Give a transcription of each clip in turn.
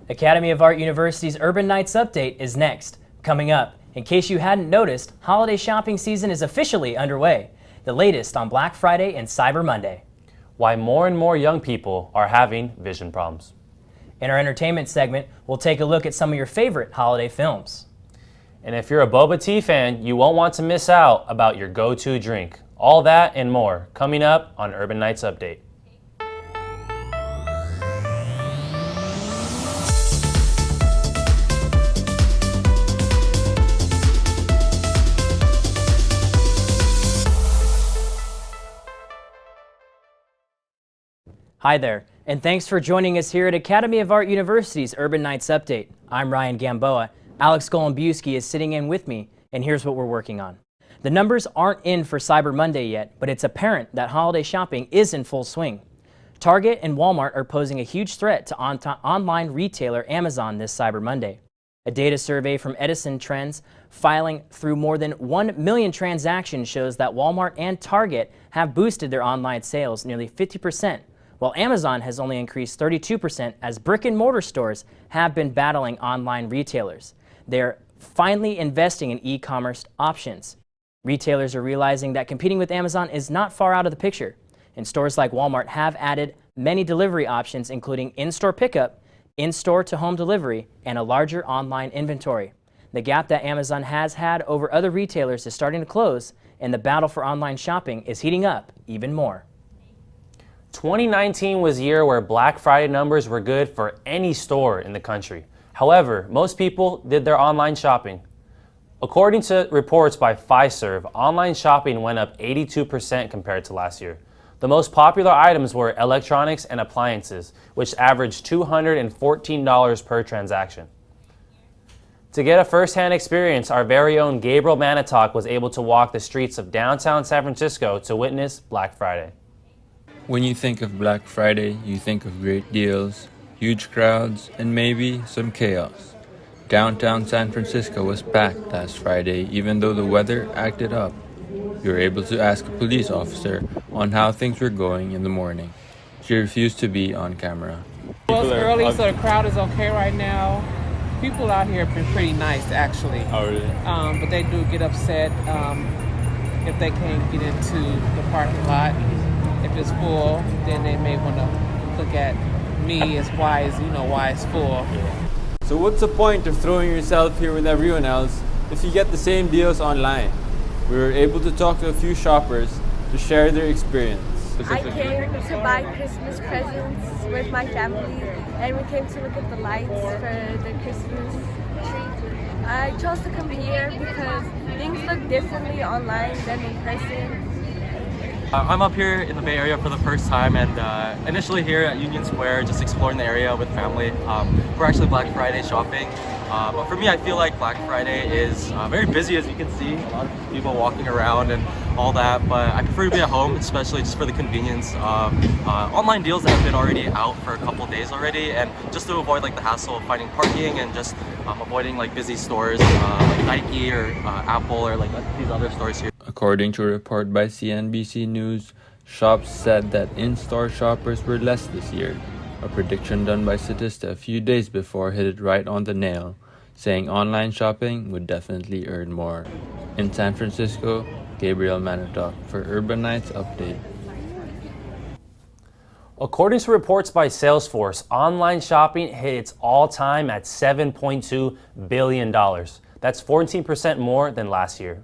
Academy of Art University's Urban Nights Update is next. Coming up, in case you hadn't noticed, holiday shopping season is officially underway. The latest on Black Friday and Cyber Monday. Why more and more young people are having vision problems. In our entertainment segment, we'll take a look at some of your favorite holiday films. And if you're a boba tea fan, you won't want to miss out about your go-to drink. All that and more coming up on Urban Nights Update. Hi there, and thanks for joining us here at Academy of Art University's Urban Nights Update. I'm Ryan Gamboa. Alex Golombiewski is sitting in with me, and here's what we're working on. The numbers aren't in for Cyber Monday yet, but it's apparent that holiday shopping is in full swing. Target and Walmart are posing a huge threat to online retailer Amazon this Cyber Monday. A data survey from Edison Trends filing through more than 1 million transactions shows that Walmart and Target have boosted their online sales nearly 50%. While Amazon has only increased 32% as brick-and-mortar stores have been battling online retailers. They're finally investing in e-commerce options. Retailers are realizing that competing with Amazon is not far out of the picture, and stores like Walmart have added many delivery options including in-store pickup, in-store to home delivery, and a larger online inventory. The gap that Amazon has had over other retailers is starting to close, and the battle for online shopping is heating up even more. 2019 was a year where Black Friday numbers were good for any store in the country. However, most people did their online shopping. According to reports by Fiserv, online shopping went up 82% compared to last year. The most popular items were electronics and appliances, which averaged $214 per transaction. To get a first-hand experience, our very own Gabriel Manitok was able to walk the streets of downtown San Francisco to witness Black Friday. When you think of Black Friday, you think of great deals, huge crowds, and maybe some chaos. Downtown San Francisco was packed last Friday, even though the weather acted up. You were able to ask a police officer on how things were going in the morning. She refused to be on camera. Well, it's early, so the crowd is okay right now. People out here have been pretty nice, actually. Oh, really? But they do get upset if they can't get into the parking lot. If it's full, then they may want to look at me as why it's full. So what's the point of throwing yourself here with everyone else if you get the same deals online? We were able to talk to a few shoppers to share their experience. I came to buy Christmas presents with my family, and we came to look at the lights for the Christmas tree. I chose to come here because things look differently online than in person. I'm up here in the Bay Area for the first time, and initially here at Union Square, just exploring the area with family. We're actually Black Friday shopping, but for me, I feel like Black Friday is very busy, as you can see. A lot of people walking around and all that, but I prefer to be at home, especially just for the convenience of online deals that have been already out for a couple days already, and just to avoid like the hassle of finding parking and just avoiding like busy stores like Nike or Apple or like these other stores here. According to a report by CNBC News, shops said that in-store shoppers were less this year. A prediction done by Statista a few days before hit it right on the nail, saying online shopping would definitely earn more. In San Francisco, Gabriel Manitok for Urban Nights Update. According to reports by Salesforce, online shopping hit its all-time at $7.2 billion. That's 14% more than last year.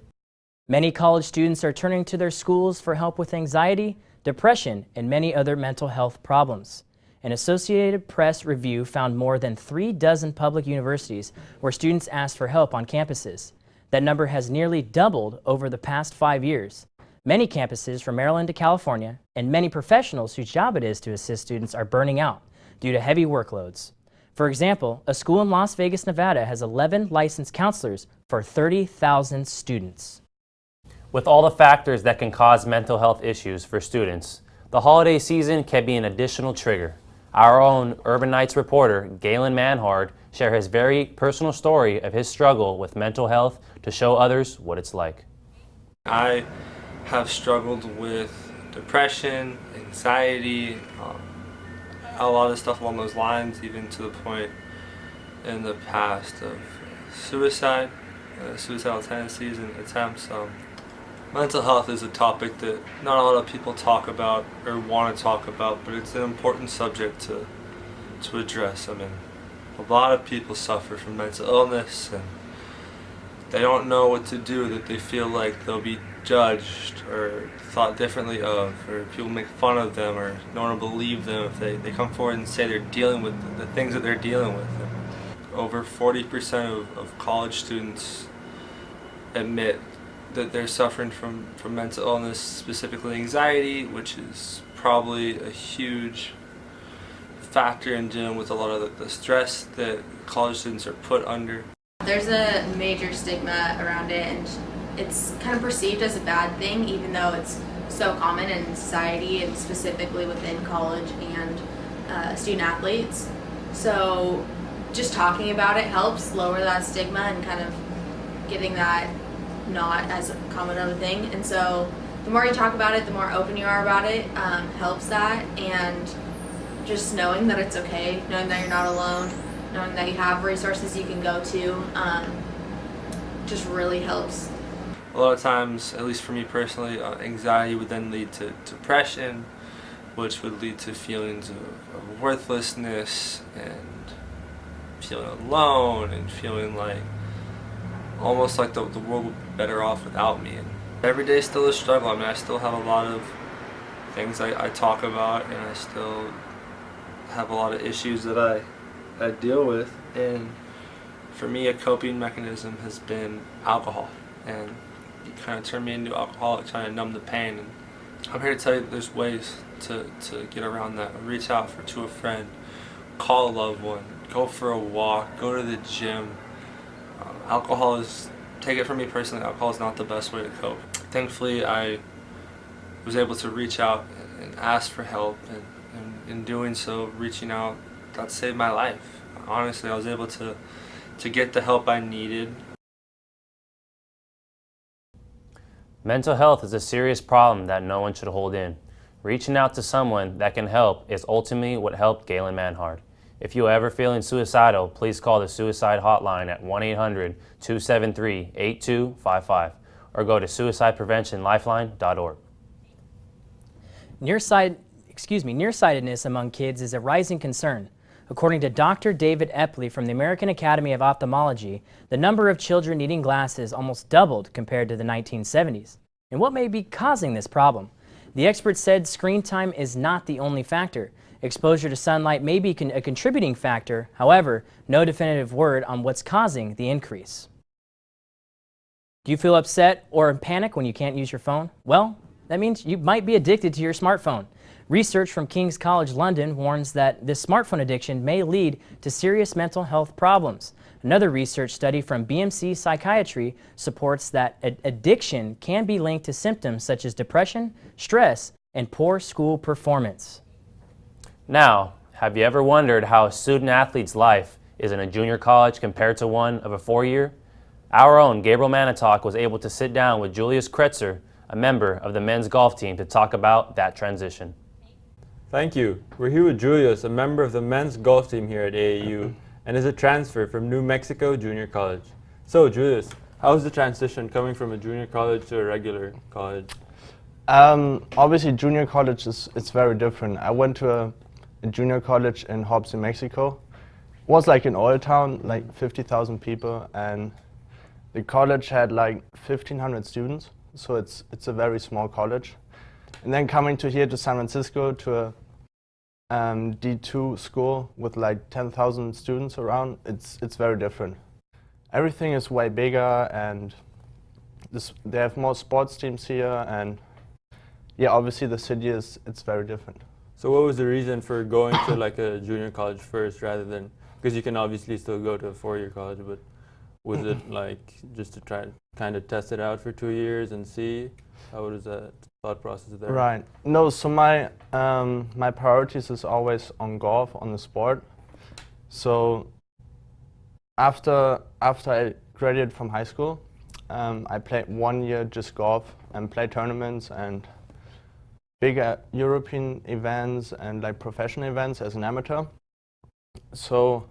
Many college students are turning to their schools for help with anxiety, depression, and many other mental health problems. An Associated Press review found more than 36 public universities where students asked for help on campuses. That number has nearly doubled over the past 5 years. Many campuses from Maryland to California and many professionals whose job it is to assist students are burning out due to heavy workloads. For example, a school in Las Vegas, Nevada has 11 licensed counselors for 30,000 students. With all the factors that can cause mental health issues for students, the holiday season can be an additional trigger. Our own Urban Nights reporter, Galen Manhard, shared his very personal story of his struggle with mental health to show others what it's like. I have struggled with depression, anxiety, a lot of stuff along those lines, even to the point in the past of suicide, suicidal tendencies and attempts. Mental health is a topic that not a lot of people talk about or want to talk about, but it's an important subject to address. I mean, a lot of people suffer from mental illness and they don't know what to do, that they feel like they'll be judged or thought differently of, or people make fun of them, or no one will believe them if they come forward and say they're dealing with the things that they're dealing with. And over 40% of college students admit that they're suffering from mental illness, specifically anxiety, which is probably a huge factor in dealing with a lot of the stress that college students are put under. There's a major stigma around it, and it's kind of perceived as a bad thing, even though it's so common in society and specifically within college and student athletes. So just talking about it helps lower that stigma and kind of getting that not as common of a thing. And so the more you talk about it, the more open you are about it, helps that. And just knowing that it's okay, knowing that you're not alone, knowing that you have resources you can go to, just really helps. A lot of times, at least for me personally, anxiety would then lead to depression, which would lead to feelings of worthlessness and feeling alone and feeling like almost like the world would be better off without me. And every day is still a struggle. I mean, I still have a lot of things I talk about, and I still have a lot of issues that I deal with. And for me, a coping mechanism has been alcohol. And it kind of turned me into alcoholic, trying to numb the pain. And I'm here to tell you that there's ways to get around that. Reach out to a friend, call a loved one, go for a walk, go to the gym. Alcohol is, take it from me personally, alcohol is not the best way to cope. Thankfully, I was able to reach out and ask for help, and in doing so, reaching out, that saved my life. Honestly, I was able to get the help I needed. Mental health is a serious problem that no one should hold in. Reaching out to someone that can help is ultimately what helped Galen Manhard. If you are ever feeling suicidal, please call the suicide hotline at 1-800-273-8255 or go to suicidepreventionlifeline.org. Nearsightedness among kids is a rising concern. According to Dr. David Epley from the American Academy of Ophthalmology, the number of children needing glasses almost doubled compared to the 1970s. And what may be causing this problem? The expert said screen time is not the only factor. Exposure to sunlight may be a contributing factor. However, no definitive word on what's causing the increase. Do you feel upset or in panic when you can't use your phone? Well, that means you might be addicted to your smartphone. Research from King's College London warns that this smartphone addiction may lead to serious mental health problems. Another research study from BMC Psychiatry supports that addiction can be linked to symptoms such as depression, stress, and poor school performance. Now, have you ever wondered how a student athlete's life is in a junior college compared to one of a four-year? Our own Gabriel Manitok was able to sit down with Julius Kretzer, a member of the men's golf team, to talk about that transition. Thank you. We're here with Julius, a member of the men's golf team here at AAU, and is a transfer from New Mexico Junior College. So, Julius, how was the transition coming from a junior college to a regular college? Obviously, junior college it's very different. I went to a junior college in Hobbs, New Mexico. It was like an oil town, like 50,000 people, and the college had like 1,500 students, so it's a very small college. And then coming to here to San Francisco to a D2 school with like 10,000 students around, it's very different. Everything is way bigger, and they have more sports teams here, and yeah, obviously the city it's very different. So what was the reason for going to like a junior college first rather than, because you can obviously still go to a four-year college, but was it like just to try kind of test it out for 2 years and see? How was that thought process there? Right. No, so my priorities is always on golf, on the sport. So after I graduated from high school, I played 1 year just golf and played tournaments and bigger European events and like professional events as an amateur. So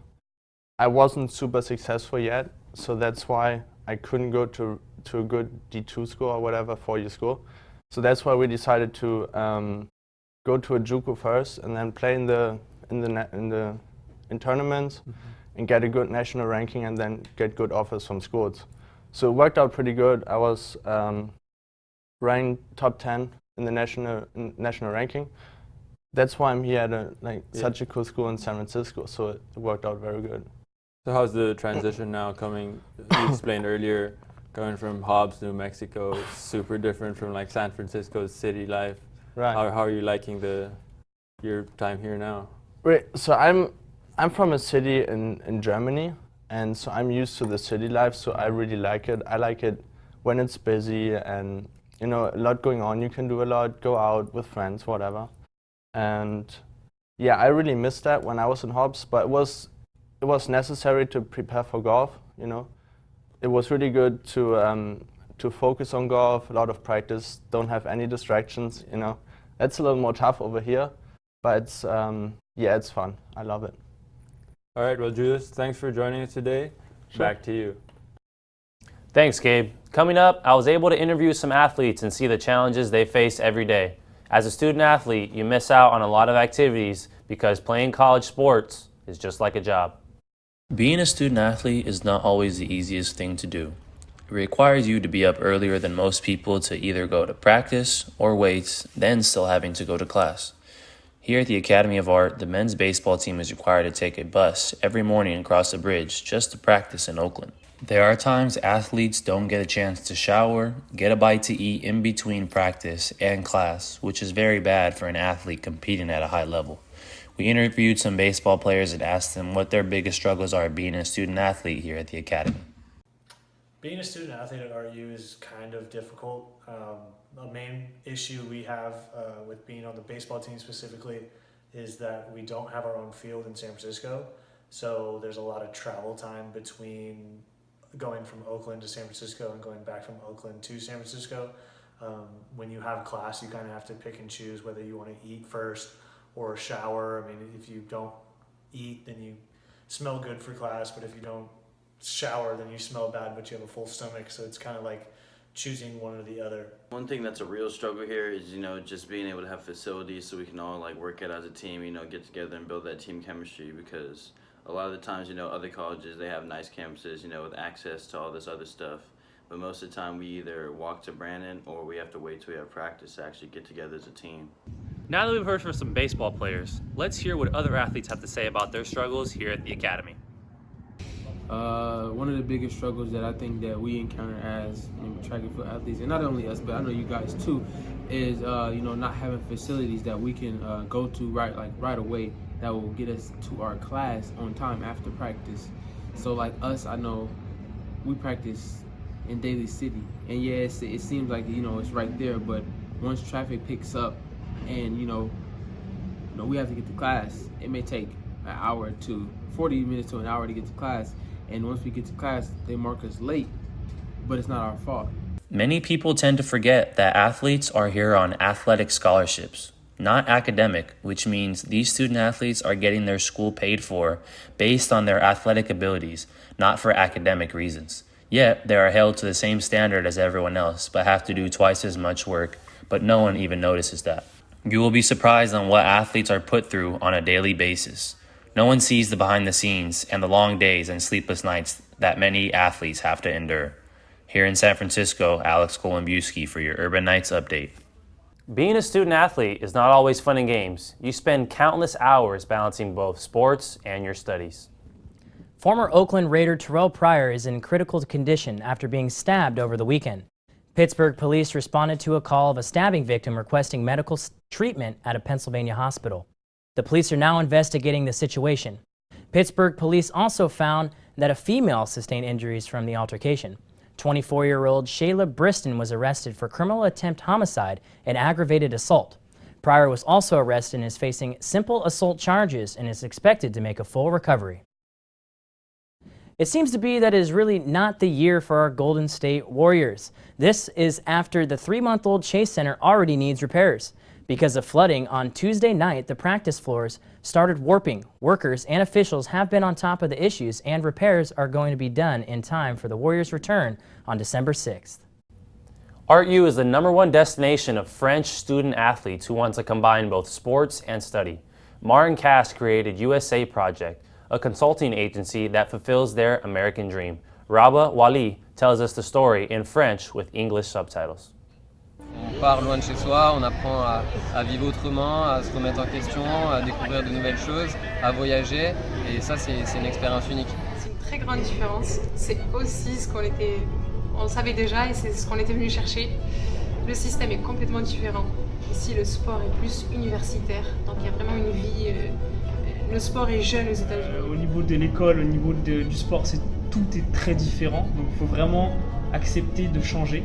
I wasn't super successful yet, so that's why I couldn't go to a good D2 school or whatever, 4-year school. So that's why we decided to go to a JUCO first and then play in tournaments and get a good national ranking and then get good offers from schools. So it worked out pretty good. I was ranked top 10 in the national ranking. That's why I'm here at such a cool school in San Francisco. So it worked out very good. So how's the transition now coming? You explained earlier, going from Hobbs to New Mexico, super different from like San Francisco's city life. Right. How are you liking your time here now? Right. So I'm from a city in Germany, and so I'm used to the city life. So I really like it. I like it when it's busy and a lot going on. You can do a lot, go out with friends, whatever. And yeah, I really missed that when I was in Hobbs, but it was necessary to prepare for golf. It was really good to focus on golf, a lot of practice, don't have any distractions. That's a little more tough over here, but it's it's fun. I love it. All right, well, Julius, thanks for joining us today. Sure. Back to you. Thanks, Gabe. Coming up, I was able to interview some athletes and see the challenges they face every day. As a student athlete, you miss out on a lot of activities because playing college sports is just like a job. Being a student athlete is not always the easiest thing to do. It requires you to be up earlier than most people to either go to practice or weights, then still having to go to class. Here at the Academy of Art, the men's baseball team is required to take a bus every morning across a bridge just to practice in Oakland. There are times athletes don't get a chance to shower, get a bite to eat in between practice and class, which is very bad for an athlete competing at a high level. We interviewed some baseball players and asked them what their biggest struggles are being a student athlete here at the Academy. Being a student athlete at RU is kind of difficult. A main issue we have with being on the baseball team specifically is that we don't have our own field in San Francisco. So there's a lot of travel time between going from Oakland to San Francisco and going back from Oakland to San Francisco. When you have class, you kind of have to pick and choose whether you want to eat first or shower. I mean, if you don't eat, then you smell good for class, but if you don't shower, then you smell bad, but you have a full stomach. So it's kind of like choosing one or the other. One thing that's a real struggle here is, just being able to have facilities so we can all work out as a team, get together and build that team chemistry, because a lot of the times, other colleges, they have nice campuses, with access to all this other stuff. But most of the time we either walk to Brandon or we have to wait till we have practice to actually get together as a team. Now that we've heard from some baseball players, let's hear what other athletes have to say about their struggles here at the Academy. One of the biggest struggles that I think that we encounter as track and field athletes, and not only us, but I know you guys too, is not having facilities that we can go to right away that will get us to our class on time after practice. So like us, I know we practice in Daly City, and yeah, it seems like it's right there, but once traffic picks up and we have to get to class, it may take an hour to 40 minutes to an hour to get to class. And once we get to class, they mark us late, but it's not our fault. Many people tend to forget that athletes are here on athletic scholarships, not academic, which means these student athletes are getting their school paid for based on their athletic abilities, not for academic reasons. Yet, they are held to the same standard as everyone else, but have to do twice as much work, but no one even notices that. You will be surprised on what athletes are put through on a daily basis. No one sees the behind the scenes and the long days and sleepless nights that many athletes have to endure. Here in San Francisco, Alex Golombiewski for your Urban Knights update. Being a student athlete is not always fun and games. You spend countless hours balancing both sports and your studies. Former Oakland Raider Terrell Pryor is in critical condition after being stabbed over the weekend. Pittsburgh police responded to a call of a stabbing victim requesting medical treatment at a Pennsylvania hospital. The police are now investigating the situation. Pittsburgh police also found that a female sustained injuries from the altercation. 24-year-old Shayla Briston was arrested for criminal attempt homicide and aggravated assault. Pryor was also arrested and is facing simple assault charges and is expected to make a full recovery. It seems to be that it is really not the year for our Golden State Warriors. This is after the 3-month-old Chase Center already needs repairs. Because of flooding, on Tuesday night, the practice floors started warping. Workers and officials have been on top of the issues, and repairs are going to be done in time for the Warriors' return on December 6th. ArtU is the #1 destination of French student athletes who want to combine both sports and study. Martin Cass created USA Project, a consulting agency that fulfills their American dream. Rabah Wali tells us the story in French with English subtitles. On part loin de chez soi, on apprend à vivre autrement, à se remettre en question, à découvrir de nouvelles choses, à voyager, et ça c'est une expérience unique. C'est une très grande différence, c'est aussi ce on savait déjà et c'est ce qu'on était venu chercher. Le système est complètement différent. Ici le sport est plus universitaire, donc il y a vraiment une vie, le sport est jeune aux États-Unis. Au niveau de l'école, au niveau du sport, tout est très différent, donc il faut vraiment accepter de changer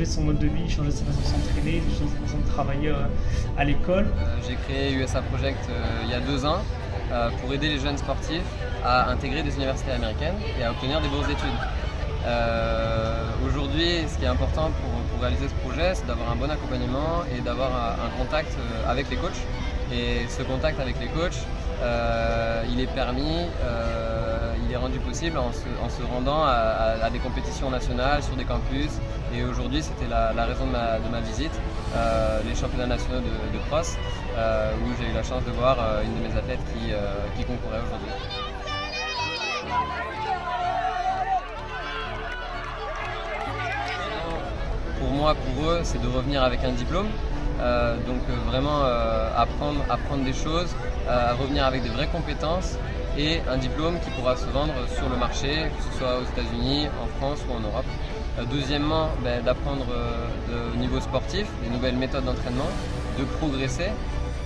son mode de vie, changer sa façon de s'entraîner, changer sa façon de travailler à l'école. J'ai créé USA Project il y a 2 ans pour aider les jeunes sportifs à intégrer des universités américaines et à obtenir des bourses d'études. Aujourd'hui, ce qui est important pour réaliser ce projet, c'est d'avoir un bon accompagnement et d'avoir un contact avec les coachs. Et ce contact avec les coachs, il est permis, il est rendu possible en se rendant à des compétitions nationales sur des campus. Et aujourd'hui, c'était la raison de ma visite, les championnats nationaux de cross, où j'ai eu la chance de voir une de mes athlètes qui concourait aujourd'hui. Pour moi, pour eux, c'est de revenir avec un diplôme. Donc vraiment apprendre des choses, revenir avec des vraies compétences et un diplôme qui pourra se vendre sur le marché, que ce soit aux États-Unis, en France ou en Europe. Deuxièmement, d'apprendre au niveau sportif, des nouvelles méthodes d'entraînement, de progresser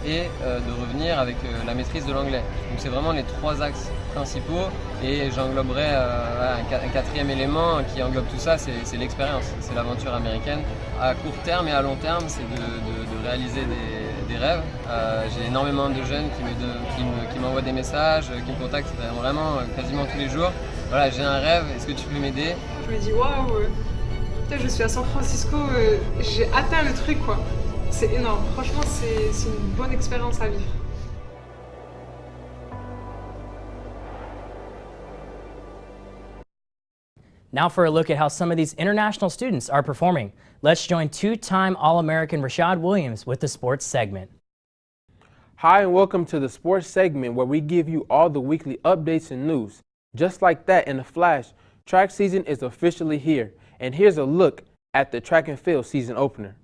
et de revenir avec la maîtrise de l'anglais. Donc c'est vraiment les 3 axes principaux et j'engloberai un 4e élément qui englobe tout ça, c'est l'expérience, c'est l'aventure américaine. À court terme et à long terme, c'est de réaliser des rêves. J'ai énormément de jeunes qui m'envoient des messages, qui me contactent vraiment quasiment tous les jours. Voilà, j'ai un rêve, est-ce que tu peux m'aider? Je me dis waouh, peut-être je suis à San Francisco, j'ai atteint le truc quoi. C'est énorme, franchement c'est une bonne expérience à vivre. Now for a look at how some of these international students are performing. Let's join 2-time All-American Rashad Williams with the sports segment. Hi and welcome to the sports segment where we give you all the weekly updates and news. Just like that in a flash, track season is officially here. And here's a look at the track and field season opener.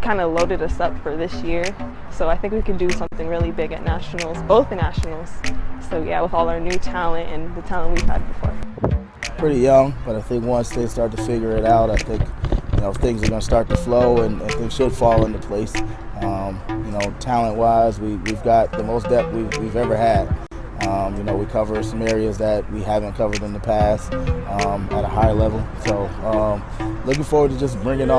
Kind of loaded us up for this year, so I think we can do something really big at nationals, both the nationals. So yeah, with all our new talent and the talent we've had before. Pretty young, but I think once they start to figure it out, I think things are going to start to flow and things should fall into place. Talent-wise, we've got the most depth we've ever had. We cover some areas that we haven't covered in the past at a high level. So looking forward to just bring in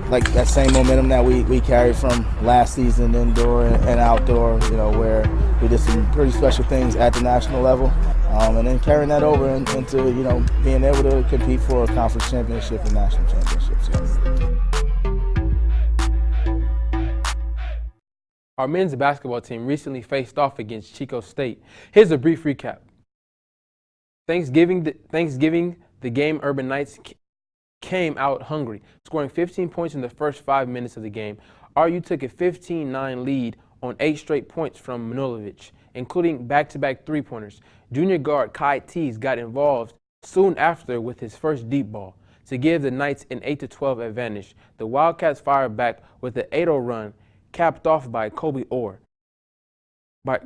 like that same momentum that we carried from last season, indoor and outdoor, where we did some pretty special things at the national level, and then carrying that over into, being able to compete for a conference championship and national championships. Our men's basketball team recently faced off against Chico State. Here's a brief recap. Thanksgiving, the game Urban Knights came out hungry, scoring 15 points in the first 5 minutes of the game. RU took a 15-9 lead on 8 straight points from Manilovic, including back-to-back three-pointers. Junior guard Kai Tees got involved soon after with his first deep ball to give the Knights an 8-12 advantage. The Wildcats fired back with an 8-0 run, capped off by Kobe Orr.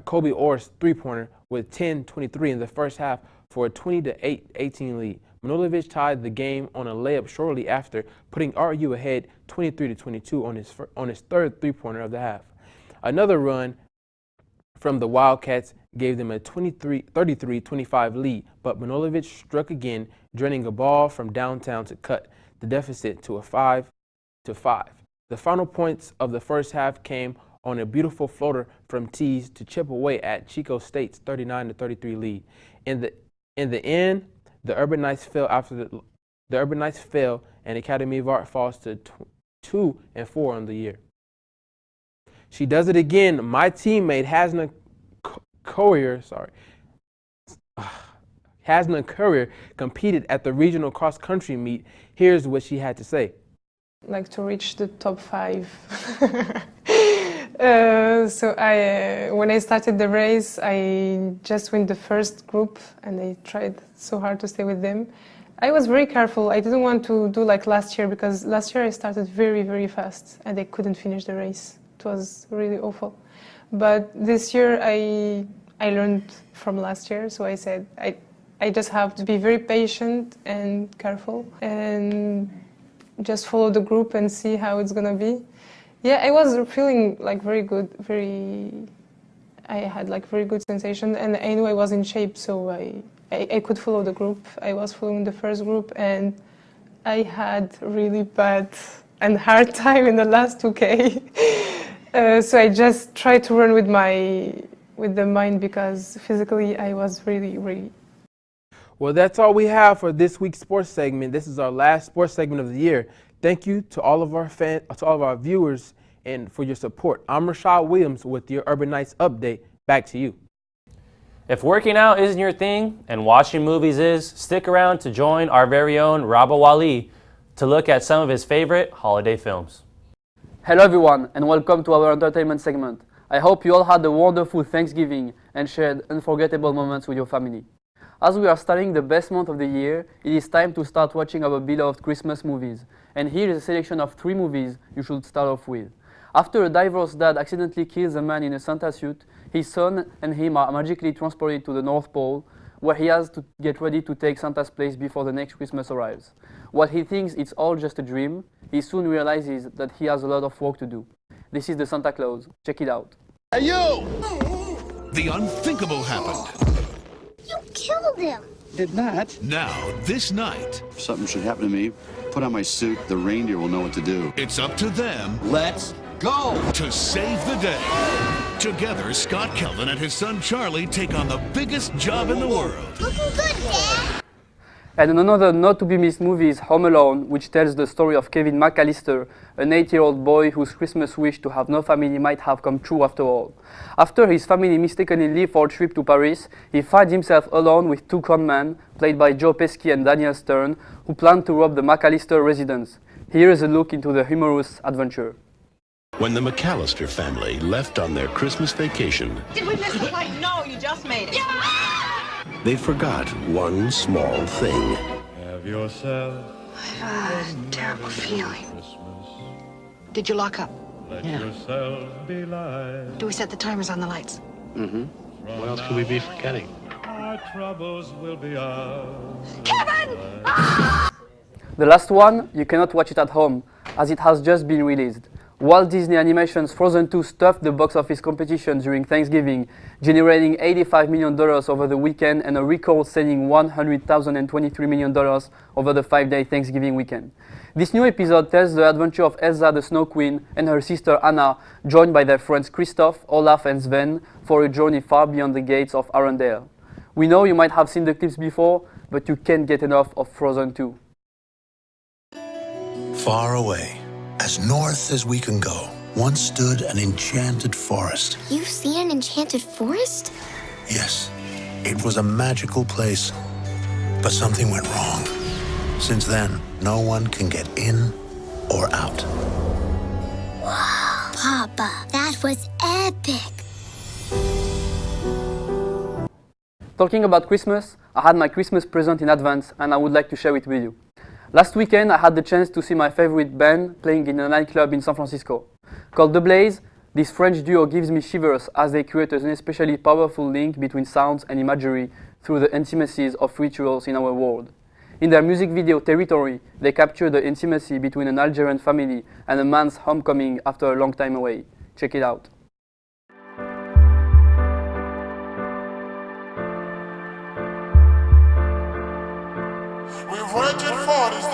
Kobe Orr's three-pointer with 10-23 in the first half for a 20-18 lead. Manilovic tied the game on a layup shortly after, putting RU ahead 23-22 on his third three-pointer of the half. Another run from the Wildcats gave them a 33-25 lead, but Manilovic struck again, draining a ball from downtown to cut the deficit to a 5-5. The final points of the first half came on a beautiful floater from Tees to chip away at Chico State's 39-33 lead. In the end, the Urban Knights fell and Academy of Art falls to 2-4 on the year. She does it again. My teammate Hasna Courier competed at the regional cross country meet. Here's what she had to say. Like to reach the top 5. So when I started the race, I just went the first group and I tried so hard to stay with them. I was very careful. I didn't want to do like last year because last year I started very, very fast and I couldn't finish the race. It was really awful. But this year I learned from last year, so I said I just have to be very patient and careful and just follow the group and see how it's gonna be. Yeah, I was feeling like very good, I had like very good sensation and I knew I was in shape, so I could follow the group. I was following the first group and I had really bad and hard time in the last 2K. So I just tried to run with the mind because physically I was really. Well, that's all we have for this week's sports segment. This is our last sports segment of the year. Thank you to all of our viewers and for your support. I'm Rashad Williams with your Urban Knights update. Back to you. If working out isn't your thing and watching movies is, stick around to join our very own Rabah Wali to look at some of his favorite holiday films. Hello everyone and welcome to our entertainment segment. I hope you all had a wonderful Thanksgiving and shared unforgettable moments with your family. As we are starting the best month of the year, it is time to start watching our beloved Christmas movies. And here is a selection of 3 movies you should start off with. After a divorced dad accidentally kills a man in a Santa suit, his son and him are magically transported to the North Pole, where he has to get ready to take Santa's place before the next Christmas arrives. While he thinks it's all just a dream, he soon realizes that he has a lot of work to do. This is the Santa Claus. Check it out. Hey, you! The unthinkable happened. You killed him. Did not. Now, this night. If something should happen to me, put on my suit. The reindeer will know what to do. It's up to them. Let's go! To save the day. Together, Scott Kelvin and his son Charlie take on the biggest job in the world. Looking good, Dad. And another not-to-be-missed movie is Home Alone, which tells the story of Kevin McAllister, an 8-year-old boy whose Christmas wish to have no family might have come true after all. After his family mistakenly leave for a trip to Paris, he finds himself alone with 2 conmen, played by Joe Pesci and Daniel Stern, who plan to rob the McAllister residence. Here is a look into the humorous adventure. When the McAllister family left on their Christmas vacation, Did we miss the flight? No, you just made it. Yeah! they forgot one small thing. Have yourself. I've a terrible feeling. Did you lock up? Let yourself be light. Do we set the timers on the lights? Mm-hmm. What else could we be forgetting? Our troubles will be ours. Kevin! The last one, you cannot watch it at home, as it has just been released. Walt Disney Animation's Frozen 2 stuffed the box office competition during Thanksgiving, generating $85 million over the weekend and a record-setting $123 million over the 5-day Thanksgiving weekend. This new episode tells the adventure of Elsa the Snow Queen and her sister Anna, joined by their friends Kristoff, Olaf and Sven, for a journey far beyond the gates of Arendelle. We know you might have seen the clips before, but you can't get enough of Frozen 2. Far away, as north as we can go, once stood an enchanted forest. You've seen an enchanted forest? Yes, it was a magical place, but something went wrong. Since then, no one can get in or out. Wow. Papa, that was epic. Talking about Christmas, I had my Christmas present in advance and I would like to share it with you. Last weekend, I had the chance to see my favorite band playing in a nightclub in San Francisco. Called The Blaze, this French duo gives me shivers as they create an especially powerful link between sounds and imagery through the intimacies of rituals in our world. In their music video Territory, they capture the intimacy between an Algerian family and a man's homecoming after a long time away. Check it out. We've waited for this day.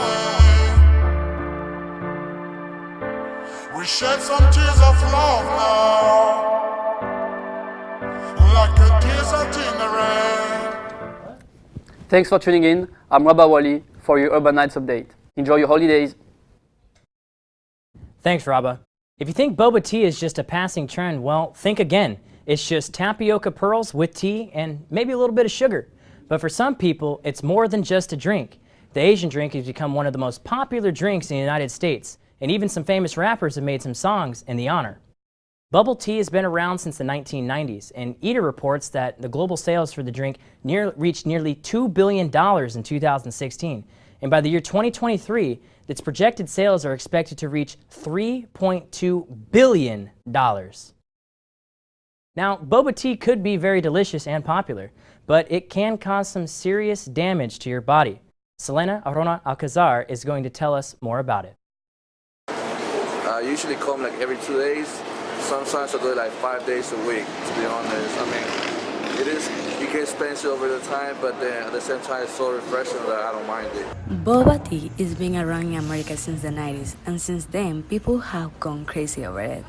we shed some tears of love now, like a desert in the rain. Thanks for tuning in. I'm Rabah Wali for your Urban Nights update. Enjoy your holidays. Thanks, Rabah. If you think boba tea is just a passing trend, well, think again. It's just tapioca pearls with tea and maybe a little bit of sugar. But for some people, it's more than just a drink. The Asian drink has become one of the most popular drinks in the United States, and even some famous rappers have made some songs in the honor. Bubble tea has been around since the 1990s, and Eater reports that the global sales for the drink reached nearly $2 billion in 2016. And by the year 2023, its projected sales are expected to reach $3.2 billion. Now, boba tea could be very delicious and popular, but it can cause some serious damage to your body. Selena Arona Alcazar is going to tell us more about it. I usually come like every 2 days. Sometimes I do it like 5 days a week, to be honest. I mean, it gets expensive over the time, but then at the same time it's so refreshing that I don't mind it. Boba tea is being around in America since the 90s, and since then people have gone crazy over it.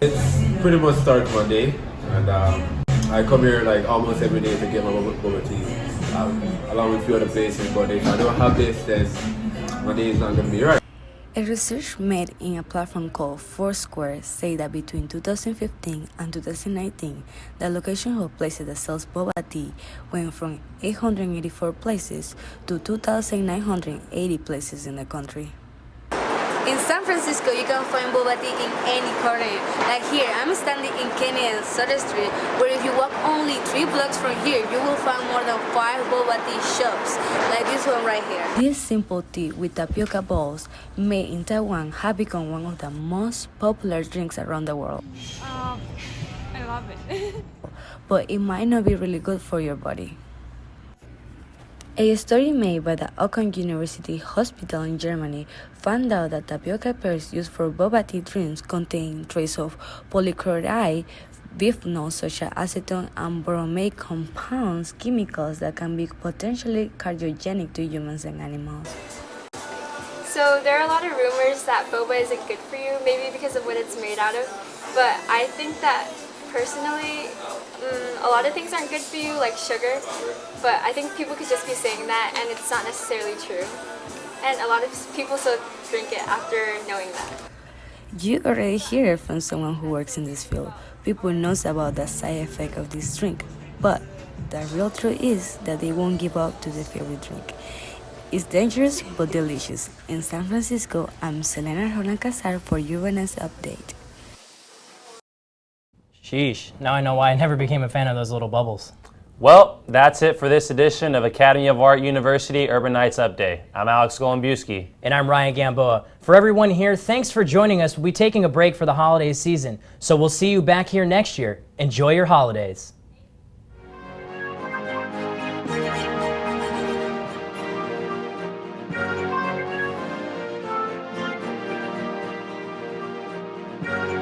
It's pretty much starts my day, and I come here like almost every day to get my boba tea, along with a few other places, but if I don't have this, then my day is not going to be right. A research made in a platform called Foursquare say that between 2015 and 2019, the location of places that sells boba tea went from 884 places to 2,980 places in the country. In San Francisco, you can find boba tea in any corner. Like here, I'm standing in Kennedy and Sutter Street, where if you walk only 3 blocks from here, you will find more than 5 boba tea shops, like this one right here. This simple tea with tapioca balls made in Taiwan have become one of the most popular drinks around the world. I love it. But it might not be really good for your body. A study made by the Aachen University Hospital in Germany found out that tapioca pears used for boba tea drinks contain traces of polychloride, biphenyls such as acetone and bromate compounds, chemicals that can be potentially carcinogenic to humans and animals. So there are a lot of rumors that boba isn't good for you, maybe because of what it's made out of, but I think that personally, a lot of things aren't good for you, like sugar, but I think people could just be saying that and it's not necessarily true. And a lot of people still drink it after knowing that. You already hear it from someone who works in this field. People knows about the side effect of this drink, but the real truth is that they won't give up to their favorite drink. It's dangerous but delicious. In San Francisco, I'm Selena Arona Alcazar for UNS Update. Sheesh, now I know why I never became a fan of those little bubbles. Well, that's it for this edition of Academy of Art University Urban Nights Update. I'm Alex Golombiewski. And I'm Ryan Gamboa. For everyone here, thanks for joining us. We'll be taking a break for the holiday season, so we'll see you back here next year. Enjoy your holidays. Thank you.